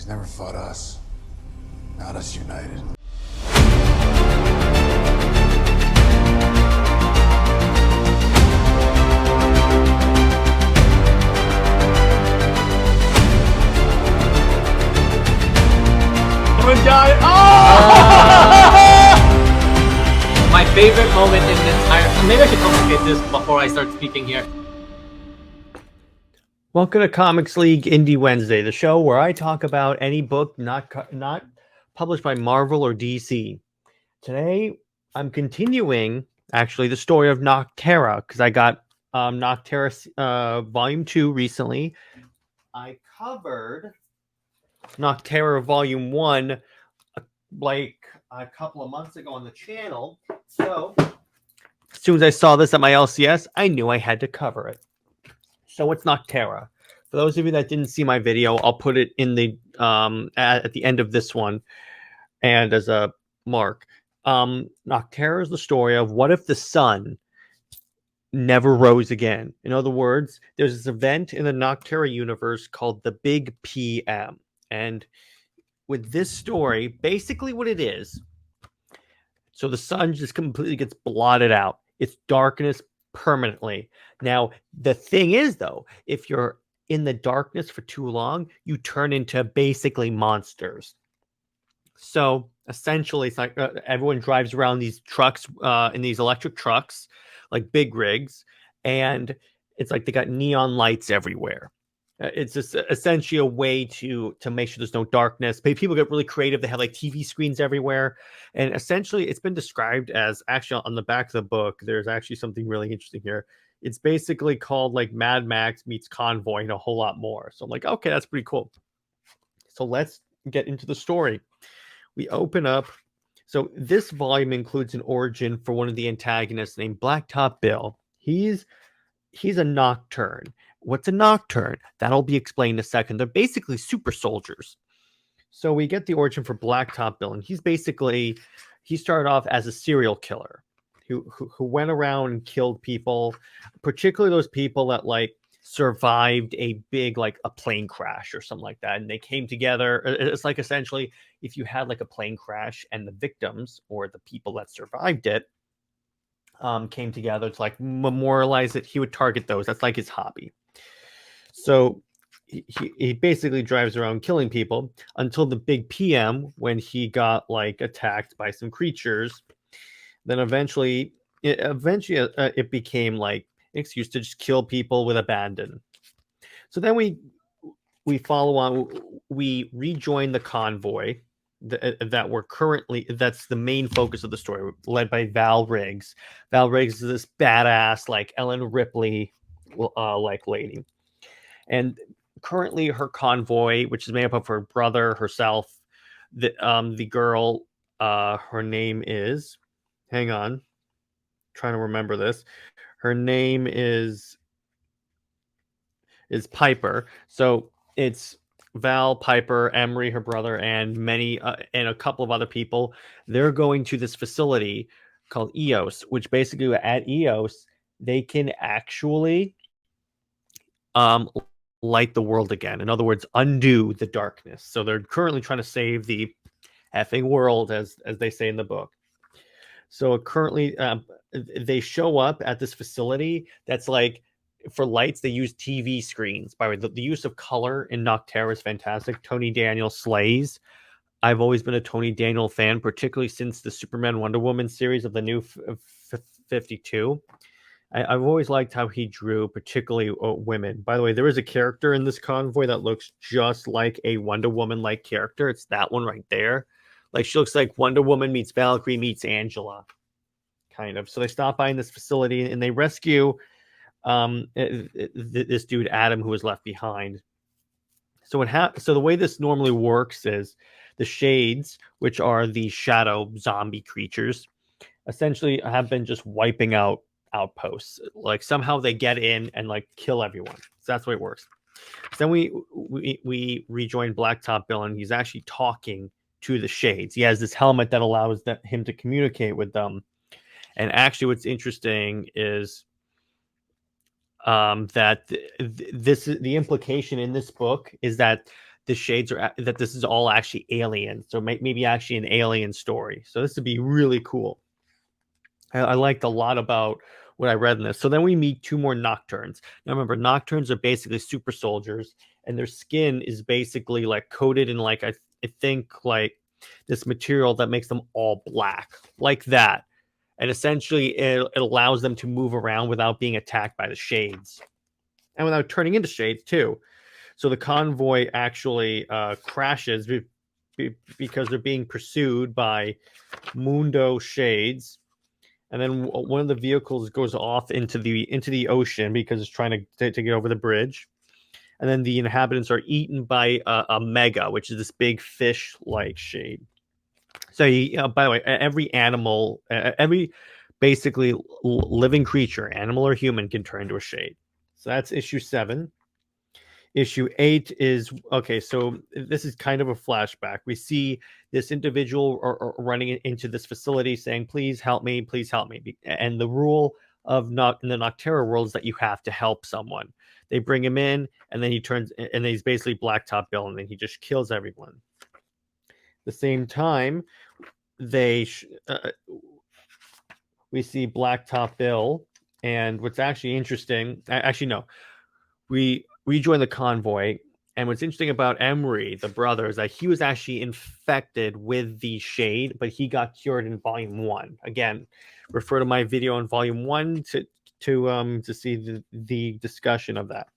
He's never fought us. Not us united. My favorite moment in the entire... Maybe I should complicate this before I start speaking here. Welcome to Comics League Indie Wednesday, the show where I talk about any book not published by Marvel or DC. Today, I'm continuing, actually, the story of Nocterra, because I got Nocterra Volume 2 recently. I covered Nocterra Volume 1 like a couple of months ago on the channel. So, as soon as I saw this at my LCS, I knew I had to cover it. So it's Nocterra. For those of you that didn't see my video, I'll put it in the at the end of this one and as a mark. Nocterra is the story of what if the sun never rose again. In other words, there's this event in the Nocterra universe called the Big PM. And with this story, basically what it is, so the sun just completely gets blotted out. It's darkness permanently. Now, the thing is, though, if you're in the darkness for too long, you turn into basically monsters. So essentially, it's like everyone drives around these trucks, in these electric trucks, like big rigs, and it's like they got neon lights everywhere. It's just essentially a way to make sure there's no darkness. People get really creative. They have like TV screens everywhere. And essentially, it's been described as, actually on the back of the book, there's actually something really interesting here. It's basically called like Mad Max meets Convoy and a whole lot more. So I'm like, okay, that's pretty cool. So let's get into the story. We open up. So this volume includes an origin for one of the antagonists named Blacktop Bill. He's a Nocturn. What's a Nocturn? That'll be explained in a second. They're basically super soldiers. So we get the origin for Blacktop Bill, and he started off as a serial killer who went around and killed people, particularly those people that like survived a big, like a plane crash or something like that. And they came together. It's like essentially if you had like a plane crash and the victims or the people that survived it came together to like memorialize it, he would target those. That's like his hobby. So he basically drives around killing people until the Big PM, when he got like attacked by some creatures. Then eventually it became like an excuse to just kill people with abandon. So then we follow on. We rejoin the convoy that we're currently, that's the main focus of the story, led by Val Riggs. Val Riggs is this badass like Ellen Ripley like lady, and currently her convoy, which is made up of her brother, herself, the girl, her name is, hang on, trying to remember this, her name is Piper. So it's Val, Piper, Emery, her brother, and and a couple of other people. They're going to this facility called EOS, which basically at EOS they can actually light the world again. In other words, undo the darkness. So they're currently trying to save the effing world, as they say in the book. So currently, they show up at this facility that's like, for lights, they use TV screens. By the way, the use of color in Nocterra is fantastic. Tony Daniel slays. I've always been a Tony Daniel fan, particularly since the Superman Wonder Woman series of the new 52. I've always liked how he drew, particularly women. By the way, there is a character in this convoy that looks just like a Wonder Woman-like character. It's that one right there. Like, she looks like Wonder Woman meets Valkyrie meets Angela, kind of. So they stop by in this facility and they rescue this dude Adam, who was left behind. So so the way this normally works is the Shades, which are the shadow zombie creatures, essentially have been just wiping out outposts. Like somehow they get in and like kill everyone. So that's the way it works. So then we rejoin Blacktop Bill, and he's actually talking to the Shades. He has this helmet that allows him to communicate with them. And actually, what's interesting is that the implication in this book is that the shades are that this is all actually alien, so maybe actually an alien story. So this would be really cool. I liked a lot about what I read in this. So then we meet two more Nocturns. Now remember, Nocturns are basically super soldiers, and their skin is basically like coated in like I think like this material that makes them all black, like that. And essentially, it allows them to move around without being attacked by the shades, and without turning into shades too. So the convoy actually crashes because they're being pursued by Mundo shades, and then one of the vehicles goes off into the ocean because it's trying to get over the bridge, and then the inhabitants are eaten by a mega, which is this big fish like shade. So by the way, every animal, every basically living creature, animal or human, can turn into a shade. So that's issue 7. Issue 8 is okay. So this is kind of a flashback. We see this individual running into this facility saying, please help me, please help me. And the rule of not in the Nocterra world is that you have to help someone. They bring him in, and then he turns, and he's basically Blacktop Bill, and then he just kills everyone. At the same time, we see Blacktop Bill, and what's actually interesting, actually no, we rejoin the convoy. And what's interesting about Emery, the brother, is that he was actually infected with the shade, but he got cured in volume 1. Again, refer to my video on volume 1 to see the discussion of that.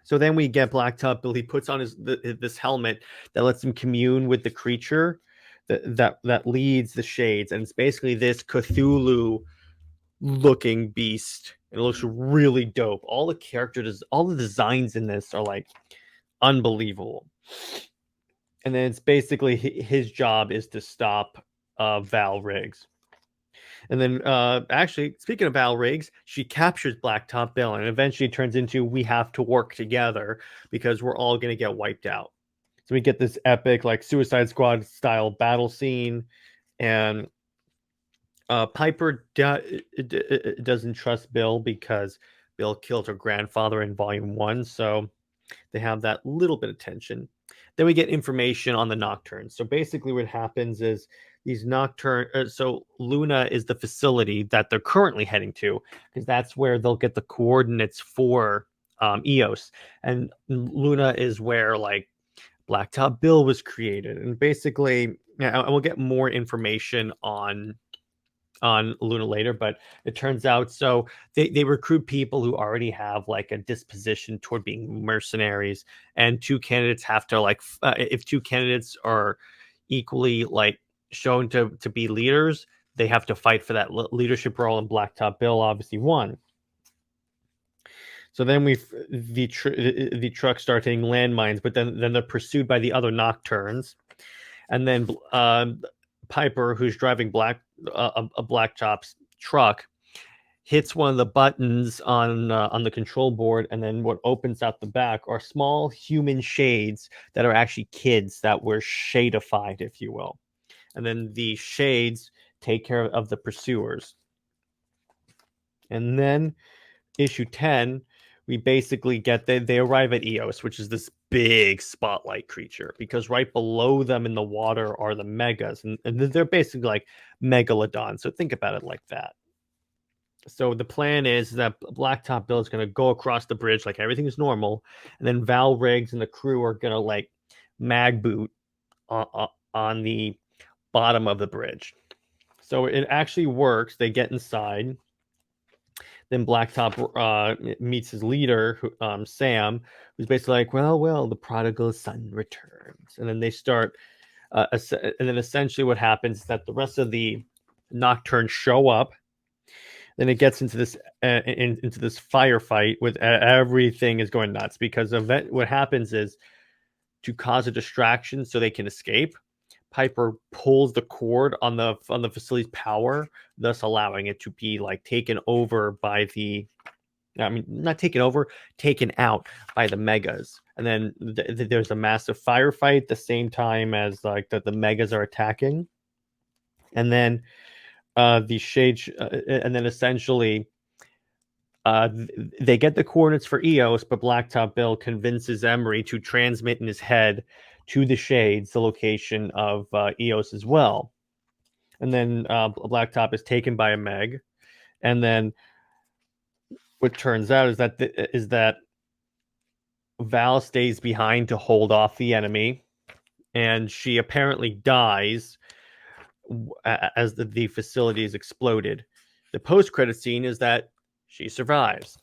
So then we get Blacktop Bill. He puts on this helmet that lets him commune with the creature that leads the shades, and it's basically this Cthulhu looking beast. It looks really dope. All the characters, all the designs in this are like unbelievable. And then it's basically his job is to stop Val Riggs. And then actually, speaking of Val Riggs, she captures Blacktop Bill, and eventually turns into we have to work together because we're all going to get wiped out. So we get this epic like Suicide Squad style battle scene, and Piper doesn't trust Bill because Bill killed her grandfather in volume 1, so they have that little bit of tension. Then we get information on the Nocturnes. So basically what happens is these Nocturne, so Luna is the facility that they're currently heading to, because that's where they'll get the coordinates for EOS. And Luna is where like Blacktop Bill was created. And basically, yeah, we'll get more information on Luna later, but it turns out so they recruit people who already have like a disposition toward being mercenaries, and two candidates have to like if two candidates are equally like shown to be leaders, they have to fight for that leadership role, and Blacktop Bill obviously won. So then the trucks start hitting landmines, but then they're pursued by the other Nocturnes, and then Piper, who's driving a Blacktop's truck, hits one of the buttons on the control board, and then what opens out the back are small human shades that are actually kids that were shadified, if you will. And then the shades take care of the pursuers. And then issue 10, we basically get they arrive at Eos, which is this big spotlight creature, because right below them in the water are the megas, and they're basically like megalodons. So think about it like that. So the plan is that Blacktop Bill is going to go across the bridge like everything is normal, and then Val Riggs and the crew are going to like mag boot on the bottom of the bridge. So it actually works. They get inside. Then Blacktop meets his leader, Sam, who's basically like, well, the prodigal son returns. And then they start, and then essentially what happens is that the rest of the Nocturnes show up. Then it gets into this firefight with everything is going nuts, because what happens is, to cause a distraction so they can escape, Piper pulls the cord on the facility's power, thus allowing it to be like taken over by not taken over, taken out by the megas. And then there's a massive firefight the same time as like the megas are attacking. And then the shade, and then essentially They get the coordinates for Eos, but Blacktop Bill convinces Emery to transmit in his head to the Shades the location of Eos as well. And then Blacktop is taken by a Meg, and then what turns out is that Val stays behind to hold off the enemy, and she apparently dies as the facility is exploded. The post-credit scene is that she survives.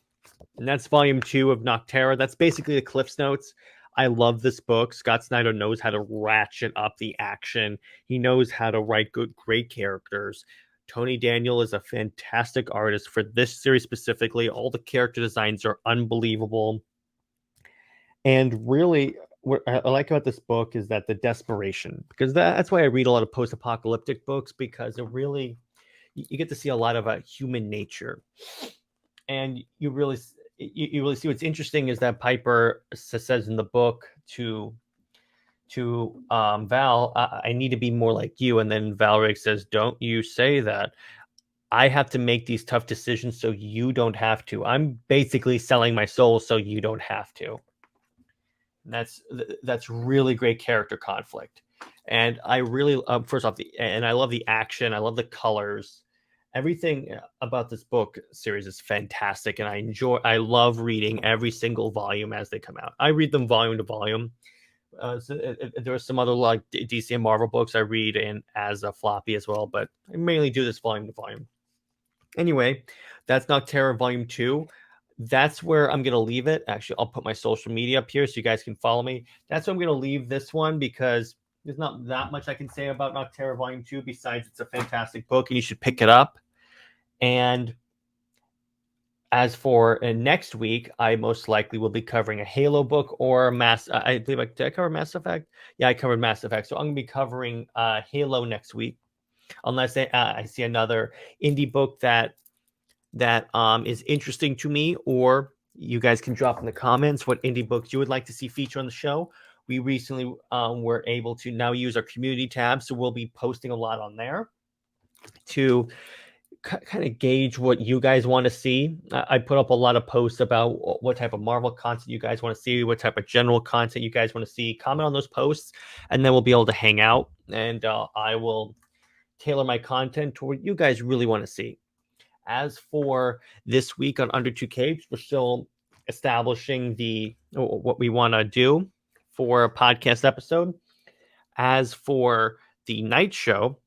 And that's volume 2 of Nocterra. That's basically the Cliff's Notes. I love this book. Scott Snyder knows how to ratchet up the action. He knows how to write great characters. Tony Daniel is a fantastic artist for this series specifically. All the character designs are unbelievable. And really, what I like about this book is that the desperation, because that's why I read a lot of post-apocalyptic books, because it really, you get to see a lot of human nature. And you really see what's interesting is that Piper says in the book to Val, I need to be more like you. And then Val Riggs says, don't you say that. I have to make these tough decisions so you don't have to. I'm basically selling my soul so you don't have to. That's really great character conflict. And I really, first off, I love the action. I love the colors. Everything about this book series is fantastic, and I love reading every single volume as they come out. I read them volume to volume. There are some other like DC and Marvel books I read in as a floppy as well, but I mainly do this volume to volume. Anyway, that's Nocterra Volume 2. That's where I'm going to leave it. Actually, I'll put my social media up here so you guys can follow me. That's where I'm going to leave this one, because there's not that much I can say about Nocterra Volume 2 besides it's a fantastic book and you should pick it up. And as for next week, I most likely will be covering a Halo book or I believe did I cover Mass Effect? Yeah, I covered Mass Effect. So I'm going to be covering Halo next week, unless I see another indie book that is interesting to me, or you guys can drop in the comments what indie books you would like to see featured on the show. We recently were able to now use our community tab, so we'll be posting a lot on there to kind of gauge what you guys want to see. I put up a lot of posts about what type of Marvel content you guys want to see, what type of general content you guys want to see. Comment on those posts, and then we'll be able to hang out, and I will tailor my content to what you guys really want to see. As for this week on Under 2 Capes, we're still establishing what we want to do for a podcast episode. As for the night show,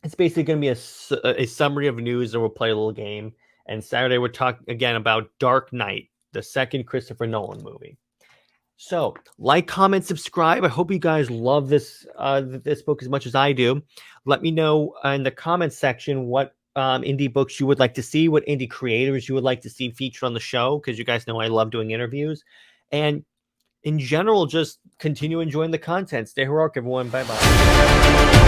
it's basically going to be a summary of news, and we'll play a little game. And Saturday, we're talking again about Dark Knight, the second Christopher Nolan movie. So, like, comment, subscribe. I hope you guys love this book as much as I do. Let me know in the comments section what indie books you would like to see, what indie creators you would like to see featured on the show, because you guys know I love doing interviews. And in general, just continue enjoying the content. Stay heroic, everyone. Bye-bye.